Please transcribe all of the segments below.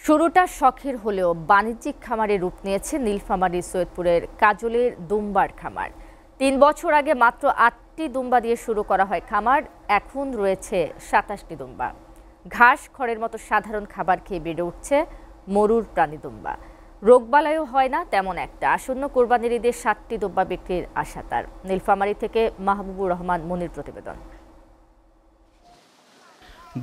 শুরুটা শখের হলেও বাণিজ্যিক খামারে রূপ নিয়েছে নীলফামারী সৈয়দপুরের কাজলের দুম্বার খামার। ৩ বছর আগে মাত্র ৮টি দুম্বা দিয়ে শুরু করা হয় খামার, এখন রয়েছে ২৭টি দুম্বা। ঘাস খড়ের মতো সাধারণ খাবার খেয়ে বেড়ে উঠছে মরুর প্রাণী দুম্বা। রোগবালাইও হয় না তেমন একটা। আসন্ন কোরবানির ঈদে ৭টি দুম্বা বিক্রির আশা তার। নীলফামারী থেকে মাহবুবুর রহমান মনির প্রতিবেদন।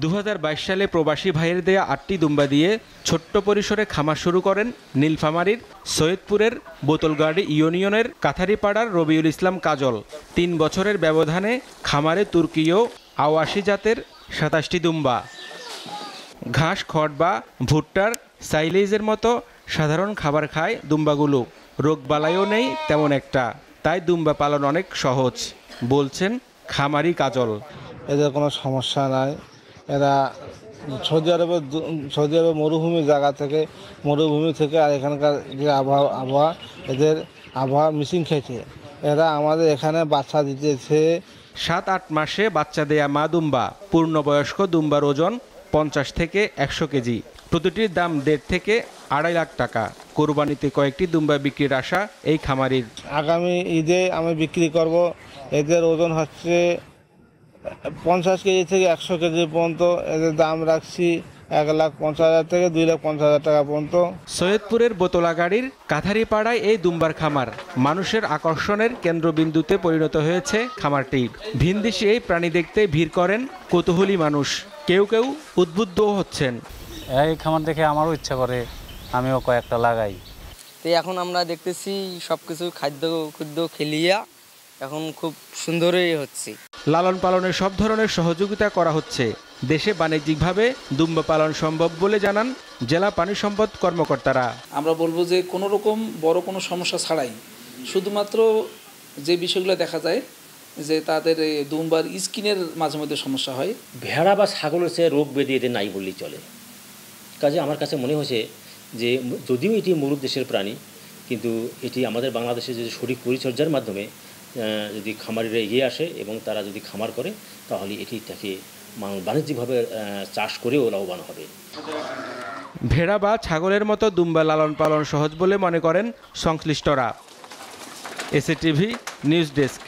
২০২২ সালে প্রবাসী ভাইয়ের দেয়া ৮টি দুম্বা দিয়ে ছোট্ট পরিসরে খামার শুরু করেন নীলফামারীর সৈয়দপুরের বোতলগাড়ি ইউনিয়নের কাথারিপাড়ার রবিউল ইসলাম কাজল। ৩ বছরের ব্যবধানে খামারে তুর্কীয় আওয়াসি জাতের ২৭টি দুম্বা। ঘাস খড় বা ভুট্টার সাইলেজের মতো সাধারণ খাবার খায় দুম্বাগুলো। রোগবালাইও নেই তেমন একটা, তাই দুম্বা পালন অনেক সহজ বলছেন খামারি কাজল। এদের কোনো সমস্যা নাই। এরা সৌদি আরবে মরুভূমি জায়গা থেকে আর এখানকার যে আবহাওয়া এদের আবহাওয়া মিশিং খেয়েছে। এরা আমাদের এখানে বাচ্চা দিতেছে। ৭-৮ মাসে বাচ্চা দেয়া মা দুম্বা। পূর্ণবয়স্ক দুম্বার ওজন ৫০ থেকে ১০০ কেজি। প্রতিটির দাম ১.৫ থেকে ২.৫ লাখ টাকা। কোরবানিতে কয়েকটি দুম্বা বিক্রির আশা এই খামারির। আগামী ঈদে আমি বিক্রি করব। এদের ওজন হচ্ছে ৫০ কেজি থেকে ১০০ কেজি পর্যন্ত। এদের দাম রাখছি ১,৫০,০০০ থেকে ২,৫০,০০০ টাকা পর্যন্ত। সৈয়দপুরের বোতলাগাড়ির কাথারিপাড়ায় এই দুম্বার খামার মানুষের আকর্ষণের কেন্দ্রবিন্দুতে পরিণত হয়েছে খামারটি। ভিনদেশি এই প্রাণী দেখতে ভিড় করেন কৌতূহলী মানুষ। কেউ কেউ উদ্বুদ্ধও হচ্ছেন। এই খামার দেখে আমারও ইচ্ছা করে আমিও কয়েকটা লাগাই। তো এখন আমরা দেখতেছি সবকিছু খাদ্য খেলিয়া এখন খুব সুন্দরই হচ্ছে। লালন পালনের সব ধরনের সহযোগিতা করা হচ্ছে। দেশে বাণিজ্যিকভাবে দুম্বা পালন সম্ভব বলে জানান জেলা পানি সম্পদ কর্মকর্তারা। আমরা বলবো যে কোনো রকম বড় কোনো সমস্যা ছাড়াই শুধুমাত্র যে বিষয়গুলো দেখা যায় যে তাদের দুম্বার স্কিনের মাঝে মধ্যে সমস্যা হয়। ভেড়া বা ছাগলের চেয়ে রোগ ব্যাধি এদের নাই বললেই চলে। কাজে আমার কাছে মনে হয়েছে যে যদিও এটি মরুর দেশের প্রাণী, কিন্তু এটি আমাদের বাংলাদেশে যদি সঠিক পরিচর্যার মাধ্যমে যদি খামারিরা এগিয়ে আসে এবং তারা যদি খামার করে, তাহলে এটিটাকে বাণিজ্যিকভাবে চাষ করেও লাভবান হবে। ভেড়া বা ছাগলের মতো দুম্বা লালন পালন সহজ বলে মনে করেন সংশ্লিষ্টরা। SATV news desk.